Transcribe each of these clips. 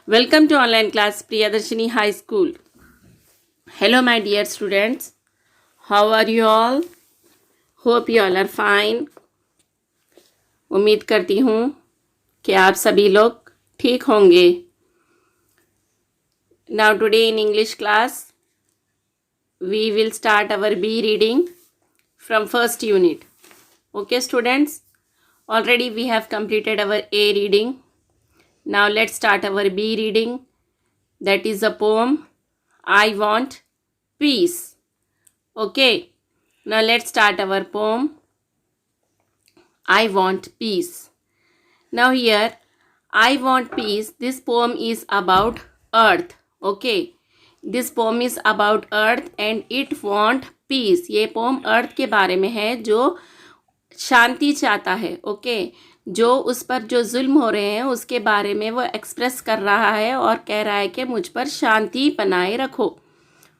Welcome to online class Priyadarshini High School. Hello my dear students. How are you all? Hope you all are fine. उम्मीद करती हूँ कि आप सभी लोग ठीक होंगे. Now today in English class we will start our B reading from first unit. Okay students, already we have completed our A reading. Now let's start our B reading. That is a poem, I Want Peace. Okay, now let's start our poem, I Want Peace. Now here, I Want Peace, this poem is about earth. Okay, this poem is about earth and it want peace. ये poem earth के बारे में है जो शांति चाहता है. Okay, जो उस पर जो जुल्म हो रहे हैं उसके बारे में वो एक्सप्रेस कर रहा है और कह रहा है कि मुझ पर शांति बनाए रखो.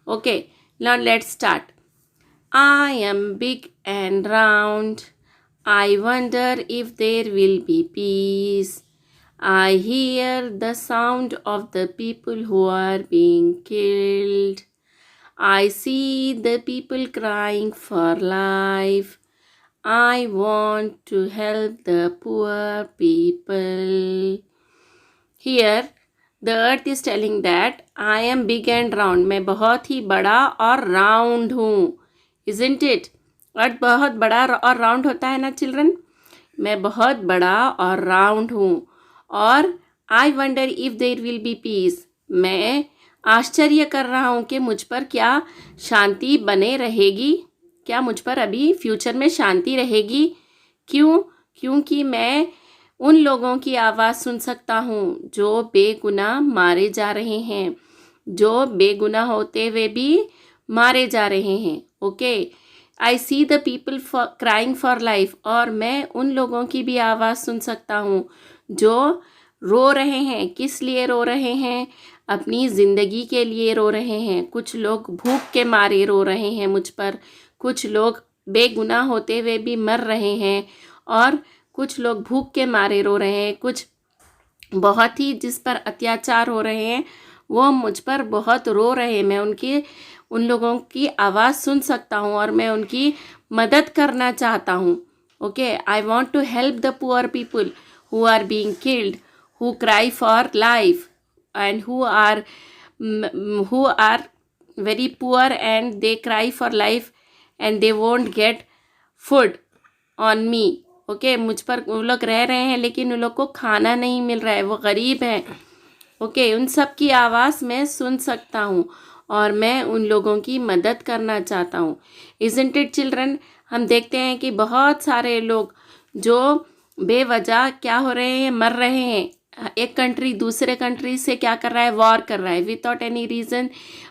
Okay, now let's start. I am big and round. I wonder if there will be peace. I hear the sound of the people who are being killed. I see the people crying for life. I want to help the poor people. Here, the earth is telling that I am big and round. मैं बहुत ही बड़ा और round हूँ. Isn't it? अर्थ बहुत बड़ा और round होता है ना चिल्ड्रन. मैं बहुत बड़ा और राउंड हूँ और I wonder if there will be peace. मैं आश्चर्य कर रहा हूँ कि मुझ पर क्या शांति बने रहेगी. क्या मुझ पर अभी फ्यूचर में शांति रहेगी. क्यों? क्योंकि मैं उन लोगों की आवाज़ सुन सकता हूँ जो बेगुनाह मारे जा रहे हैं, जो बेगुनाह होते हुए भी मारे जा रहे हैं. Okay, I see the people crying for life. और मैं उन लोगों की भी आवाज़ सुन सकता हूँ जो रो रहे हैं. किस लिए रो रहे हैं? अपनी ज़िंदगी के लिए रो रहे हैं. कुछ लोग भूख के मारे रो रहे हैं मुझ पर. कुछ लोग बेगुनाह होते हुए भी मर रहे हैं और कुछ लोग भूख के मारे रो रहे हैं. कुछ बहुत ही जिस पर अत्याचार हो रहे हैं वो मुझ पर बहुत रो रहे हैं. मैं उन लोगों की आवाज़ सुन सकता हूँ और मैं उनकी मदद करना चाहता हूँ. Okay, I want to help the poor people who are being killed, who cry for life and who are very poor and they cry for life and they won't get food on me. Okay, मुझ पर वो लोग रह रहे हैं लेकिन उन लोग को खाना नहीं मिल रहा है, वो गरीब हैं. ओके, उन सब की आवाज़ मैं सुन सकता हूँ और मैं उन लोगों की मदद करना चाहता हूँ. Isn't it children? हम देखते हैं कि बहुत सारे लोग जो बेवजह क्या हो रहे हैं, मर रहे हैं. एक कंट्री दूसरे कंट्री से क्या कर रहा है, वॉर कर रहा है without any reason.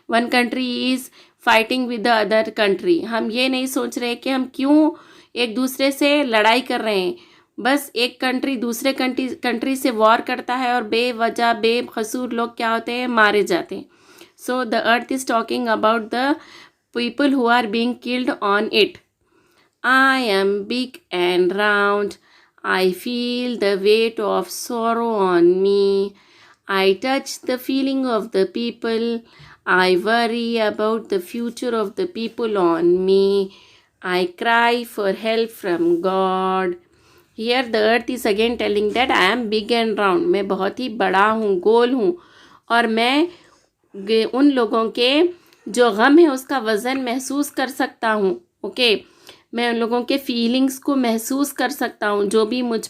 One country is fighting with the other country. हम ये नहीं सोच रहे कि हम क्यों एक दूसरे से लड़ाई कर रहे हैं. बस एक कंट्री दूसरे कंट्री से वॉर करता है और बेवजह बेकसूर लोग क्या होते हैं, मारे जाते हैं. So the earth is talking about the people who are being killed on it. I am big and round. I feel the weight of sorrow on me. I touch the feeling of the people. I worry about the future of the people on me. I cry for help from God. Here the earth is again telling that I am big and round. मैं बहुत ही बड़ा हूँ, गोल हूँ और मैं उन लोगों के जो गम है उसका वज़न महसूस कर सकता हूँ. ओके, मैं उन लोगों के फीलिंग्स को महसूस कर सकता हूँ जो भी मुझ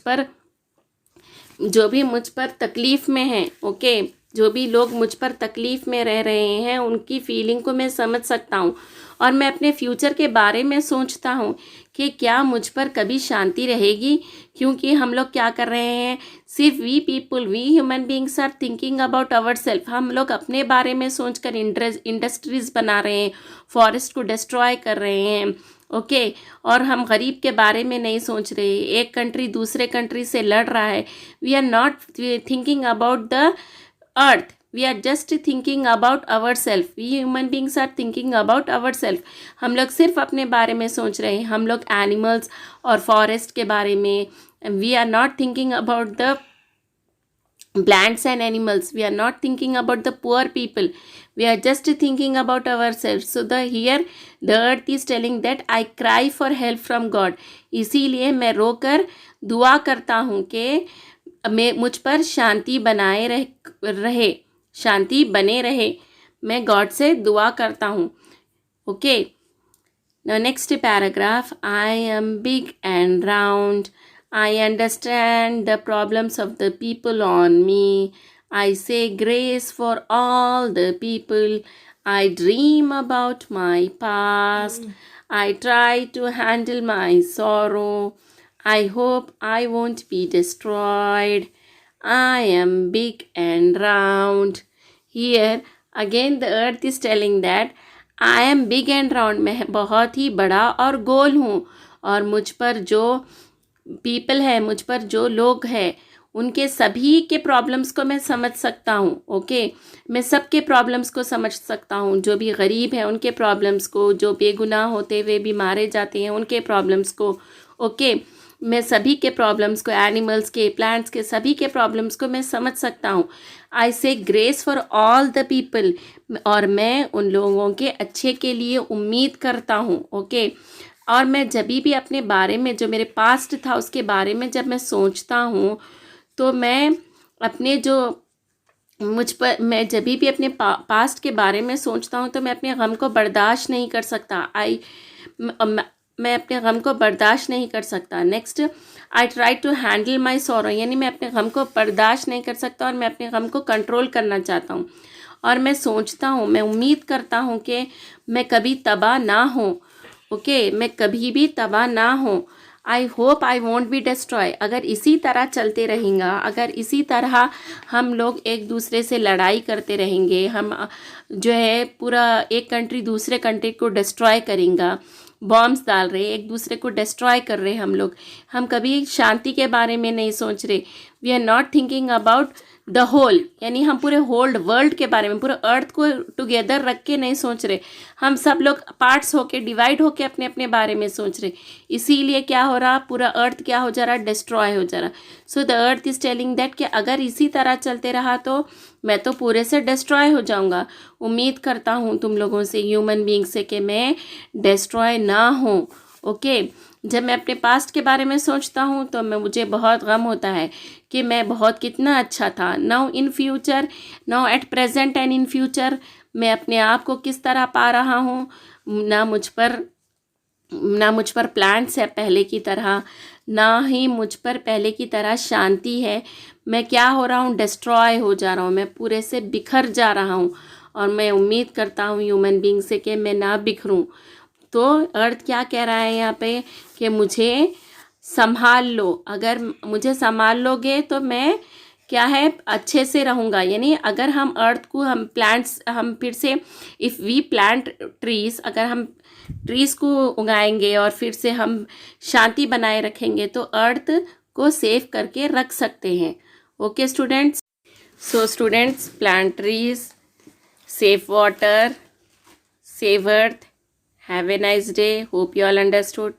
पर तकलीफ़ में हैं. ओके, जो भी लोग मुझ पर तकलीफ़ में रह रहे हैं उनकी फीलिंग को मैं समझ सकता हूँ और मैं अपने फ्यूचर के बारे में सोचता हूँ कि क्या मुझ पर कभी शांति रहेगी. क्योंकि हम लोग क्या कर रहे हैं, सिर्फ we human beings are thinking about our self. हम लोग अपने बारे में सोचकर इंडस्ट्रीज़ बना रहे हैं, फॉरेस्ट को डिस्ट्रॉय कर रहे हैं. ओके, और हम गरीब के बारे में नहीं सोच रहे. एक कंट्री दूसरे कंट्री से लड़ रहा है. We are not thinking about the earth. We are just thinking about ourselves. We human beings are thinking about ourselves. हम लोग सिर्फ अपने बारे में सोच रहे हैं. हम लोग एनिमल्स और फॉरेस्ट के बारे में. We are not thinking about the plants and animals. We are not thinking about the poor people. We are just thinking about ourselves. So here the earth is telling that I cry for help from God. इसीलिए मैं रोकर दुआ करता हूँ कि मैं मुझ पर शांति बनाए रहे, शांति बने रहे. मैं गॉड से दुआ करता हूँ. Okay. Now next paragraph. I am big and round. I understand the problems of the people on me. I say grace for all the people. I dream about my past. I try to handle my sorrow. I hope I won't be destroyed. I am big and round. Here again the earth is telling that I am big and round. मैं बहुत ही बड़ा और गोल हूँ. और मुझ पर जो people है, मुझ पर जो लोग हैं, उनके सभी के प्रॉब्लम्स को मैं समझ सकता हूँ. ओके. मैं सबके प्रॉब्लम्स को समझ सकता हूँ. जो भी गरीब है उनके प्रॉब्लम्स को, जो बेगुनाह होते हुए भी मारे जाते हैं उनके प्रॉब्लम्स को. ओके. मैं सभी के प्रॉब्लम्स को, एनिमल्स के, प्लांट्स के, सभी के प्रॉब्लम्स को मैं समझ सकता हूँ. आई से grace for all the people. और मैं उन लोगों के अच्छे के लिए उम्मीद करता हूँ. ओके. और मैं जब भी अपने बारे में, जो मेरे पास्ट था उसके बारे में जब मैं सोचता हूँ, तो मैं अपने जो मुझ पर, मैं जब भी अपने पास्ट के बारे में सोचता हूँ तो मैं अपने गम को बर्दाश्त नहीं कर सकता. मैं अपने गम को बर्दाश्त नहीं कर सकता. Next. I try to handle my sorrow. यानी मैं अपने गम को बर्दाश्त नहीं कर सकता और मैं अपने गम को कंट्रोल करना चाहता हूँ. और मैं सोचता हूँ, मैं उम्मीद करता हूँ कि मैं कभी तबाह ना हो. ओके. मैं कभी भी तबाह ना हो. I hope I want be destroy. अगर इसी तरह चलते रहेंगे, अगर इसी तरह हम लोग एक दूसरे से लड़ाई करते रहेंगे, हम जो है पूरा एक कंट्री दूसरे कंट्री को डिस्ट्रॉय करेंगे, बॉम्ब्स डाल रहे, एक दूसरे को डिस्ट्रॉय कर रहे हम लोग, हम कभी शांति के बारे में नहीं सोच रहे. We are not thinking about the whole. यानी हम पूरे होल वर्ल्ड के बारे में, पूरे अर्थ को टुगेदर रख के नहीं सोच रहे. हम सब लोग पार्ट्स होके, डिवाइड होके अपने अपने बारे में सोच रहे. इसीलिए क्या हो रहा, पूरा अर्थ क्या हो जा रहा, डिस्ट्रॉय हो जा रहा. So the earth is telling that कि अगर इसी तरह चलते रहा तो मैं तो पूरे से डिस्ट्रॉय हो जाऊंगा. उम्मीद करता हूँ तुम लोगों से, ह्यूमन बीइंग से, कि मैं डिस्ट्रॉय ना हो. ओके. जब मैं अपने पास्ट के बारे में सोचता हूँ तो मुझे बहुत गम होता है कि मैं बहुत कितना अच्छा था. Now in future, now at present and in future, मैं अपने आप को किस तरह पा रहा हूँ. ना मुझ पर प्लांट्स है पहले की तरह, ना ही मुझ पर पहले की तरह शांति है. मैं क्या हो रहा हूँ, डिस्ट्रॉय हो जा रहा हूँ, मैं पूरे से बिखर जा रहा हूँ. और मैं उम्मीद करता हूँ ह्यूमन बीइंग से कि मैं ना बिखरूं. तो अर्थ क्या कह रहा है यहाँ पे कि मुझे संभाल लो. अगर मुझे संभाल लोगे तो मैं क्या है, अच्छे से रहूँगा. यानी अगर हम अर्थ को, हम प्लांट्स, हम फिर से इफ़ वी प्लांट ट्रीज, अगर हम ट्रीज़ को उगाएंगे और फिर से हम शांति बनाए रखेंगे तो अर्थ को सेव करके रख सकते हैं. Okay students. So students, plant trees, save water, save earth. Have a nice day. Hope you all understood.